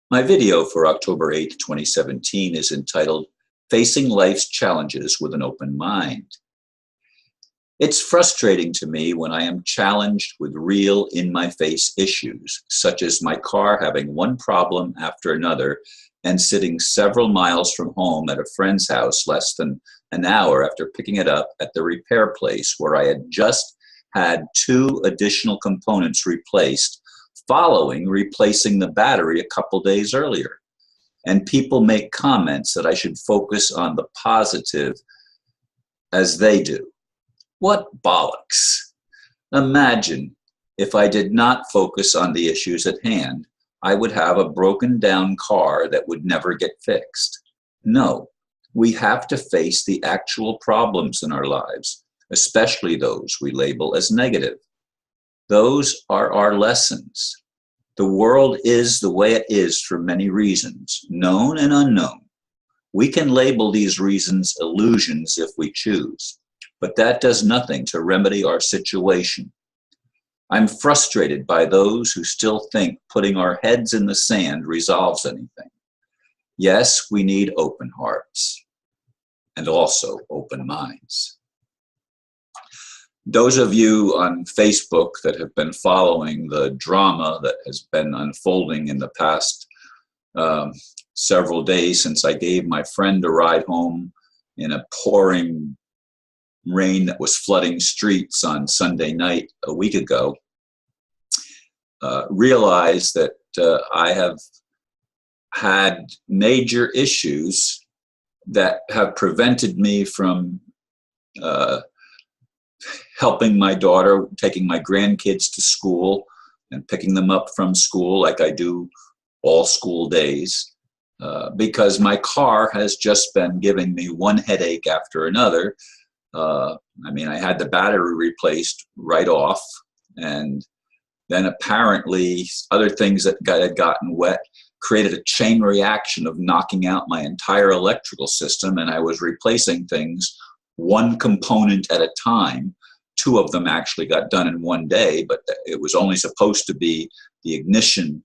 My video for October 8th, 2017 is entitled Facing Life's Challenges with an Open Mind. It's frustrating to me when I am challenged with real in-my-face issues, such as my car having one problem after another and sitting several miles from home at a friend's house less than an hour after picking it up at the repair place where I had just had 2 additional components replaced following replacing the battery a couple days earlier. And people make comments that I should focus on the positive as they do. What bollocks! Imagine if I did not focus on the issues at hand, I would have a broken down car that would never get fixed. No, we have to face the actual problems in our lives, especially those we label as negative. Those are our lessons. The world is the way it is for many reasons, known and unknown. We can label these reasons illusions if we choose, but that does nothing to remedy our situation. I'm frustrated by those who still think putting our heads in the sand resolves anything. Yes, we need open hearts and also open minds. Those of you on Facebook that have been following the drama that has been unfolding in the past several days since I gave my friend a ride home in a pouring rain that was flooding streets on Sunday night a week ago, realize that I have had major issues that have prevented me from helping my daughter, taking my grandkids to school and picking them up from school like I do all school days, because my car has just been giving me one headache after another. I had the battery replaced right off, and then apparently other things that had gotten wet created a chain reaction of knocking out my entire electrical system, and I was replacing things one component at a time. 2 of them actually got done in one day, but it was only supposed to be the ignition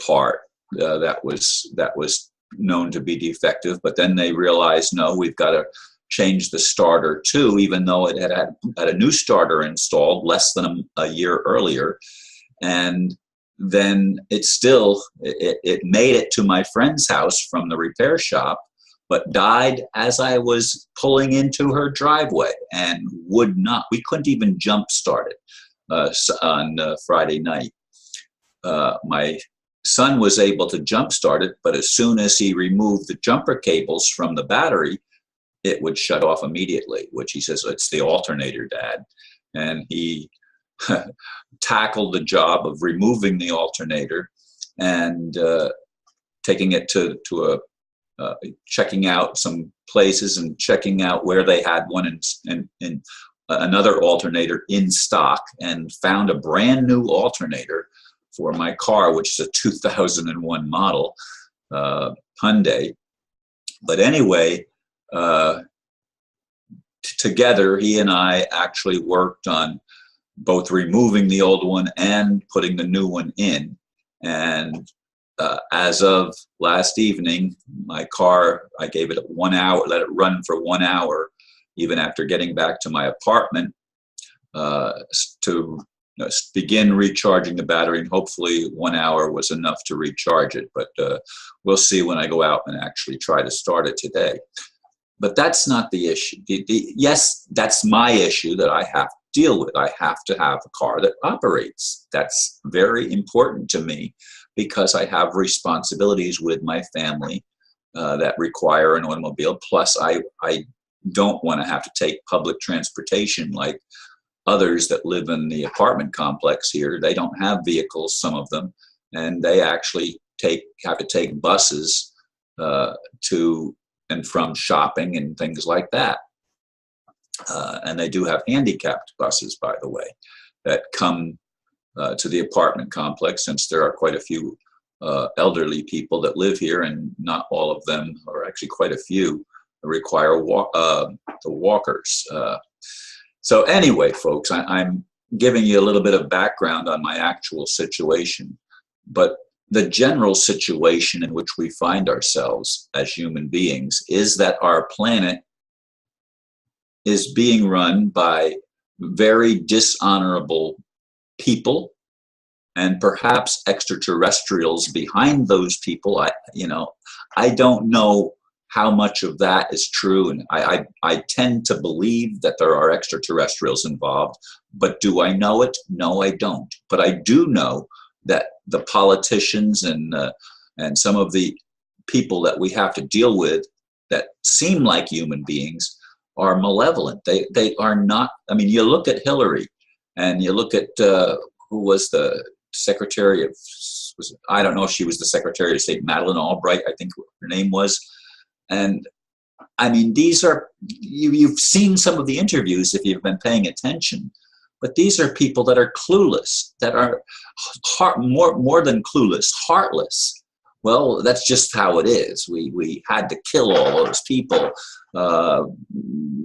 part that was known to be defective. But then they realized, no, we've got to change the starter too, even though it had a new starter installed less than a year earlier. And then it made it to my friend's house from the repair shop, but died as I was pulling into her driveway and we couldn't even jump start it on Friday night. My son was able to jump start it, but as soon as he removed the jumper cables from the battery, it would shut off immediately, which he says, it's the alternator, Dad. And he tackled the job of removing the alternator and taking it to checking out some places and checking out where they had one in another alternator in stock, and found a brand new alternator for my car, which is a 2001 model Hyundai. But anyway, together he and I actually worked on both removing the old one and putting the new one in. And as of last evening, my car, I gave it 1 hour, let it run for 1 hour, even after getting back to my apartment, to begin recharging the battery. And hopefully 1 hour was enough to recharge it. But we'll see when I go out and actually try to start it today. But that's not the issue. Yes, that's my issue that I have to deal with. I have to have a car that operates. That's very important to me, because I have responsibilities with my family that require an automobile. Plus, I don't want to have to take public transportation like others that live in the apartment complex here. They don't have vehicles, some of them, and they actually have to take buses to and from shopping and things like that. And they do have handicapped buses, by the way, that come to the apartment complex, since there are quite a few elderly people that live here, and not all of them, or actually quite a few, require the walkers. So anyway, folks, I'm giving you a little bit of background on my actual situation. But the general situation in which we find ourselves as human beings is that our planet is being run by very dishonorable people, and perhaps extraterrestrials behind those people. I don't know how much of that is true, and I tend to believe that there are extraterrestrials involved, but do I know it? No, I don't. But I do know that the politicians and some of the people that we have to deal with that seem like human beings are malevolent. They are not. I mean, you look at Hillary, and you look at who was the Secretary of, I don't know if she was the Secretary of State, Madeleine Albright, I think her name was. And I mean, these are, you've seen some of the interviews if you've been paying attention, but these are people that are clueless, that are more than clueless, heartless. Well, that's just how it is. We had to kill all those people.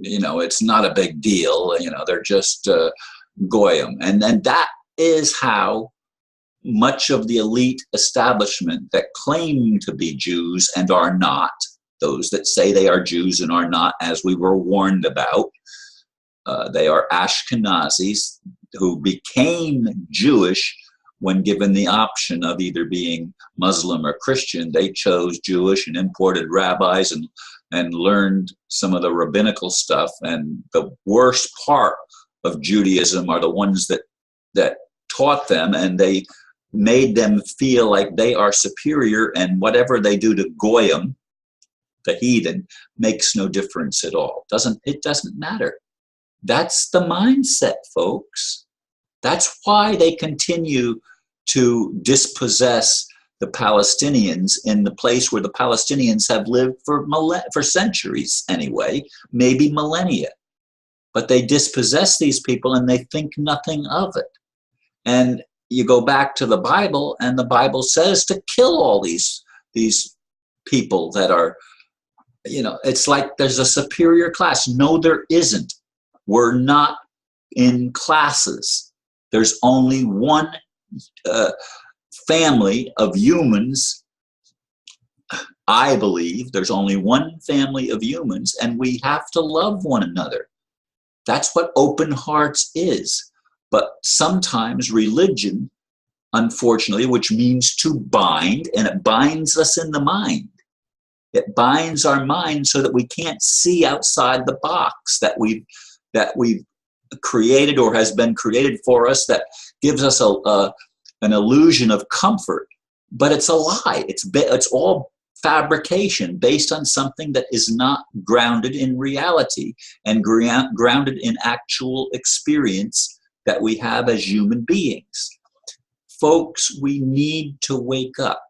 It's not a big deal. They're just goyim. And that is how much of the elite establishment that claim to be Jews and are not, those that say they are Jews and are not, as we were warned about, they are Ashkenazis who became Jewish when given the option of either being Muslim or Christian. They chose Jewish and imported rabbis and learned some of the rabbinical stuff. And the worst part of Judaism are the ones that taught them, and they made them feel like they are superior, and whatever they do to Goyim, the heathen, makes no difference at all. It doesn't matter. That's the mindset, folks. That's why they continue to dispossess the Palestinians in the place where the Palestinians have lived for centuries anyway, maybe millennia. But they dispossess these people and they think nothing of it. And you go back to the Bible, and the Bible says to kill all these people that are, it's like there's a superior class. No, there isn't. We're not in classes. There's only one family of humans. I believe there's only one family of humans, and we have to love one another. That's what open hearts is. But sometimes religion, unfortunately, which means to bind, and it binds us in the mind. It binds our mind so that we can't see outside the box that we've created or has been created for us, that gives us an illusion of comfort. But it's a lie. It's all fabrication based on something that is not grounded in reality and grounded in actual experience that we have as human beings. Folks, we need to wake up.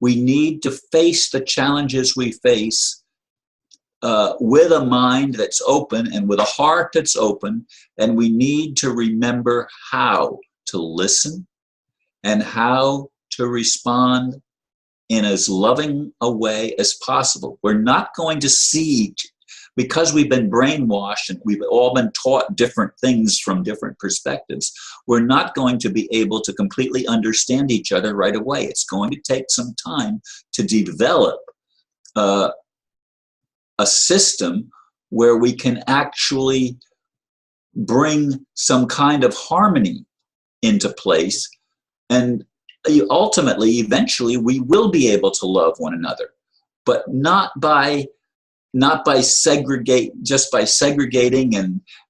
We need to face the challenges we face with a mind that's open and with a heart that's open, and we need to remember how to listen and how to respond in as loving a way as possible. We're not going to see, because we've been brainwashed and we've all been taught different things from different perspectives, we're not going to be able to completely understand each other right away. It's going to take some time to develop a system where we can actually bring some kind of harmony into place. And ultimately, eventually, we will be able to love one another, but not by segregating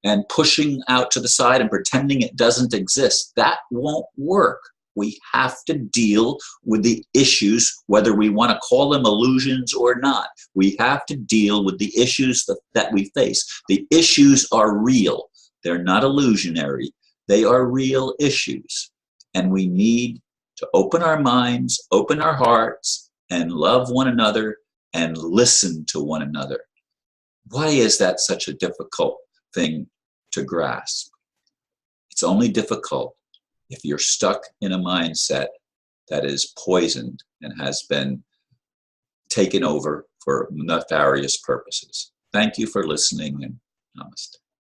and pushing out to the side and pretending it doesn't exist. That won't work. We have to deal with the issues, whether we want to call them illusions or not. We have to deal with the issues that we face. The issues are real. They're not illusionary. They are real issues. And we need to open our minds, open our hearts, and love one another and listen to one another. Why is that such a difficult thing to grasp? It's only difficult if you're stuck in a mindset that is poisoned and has been taken over for nefarious purposes. Thank you for listening, and namaste.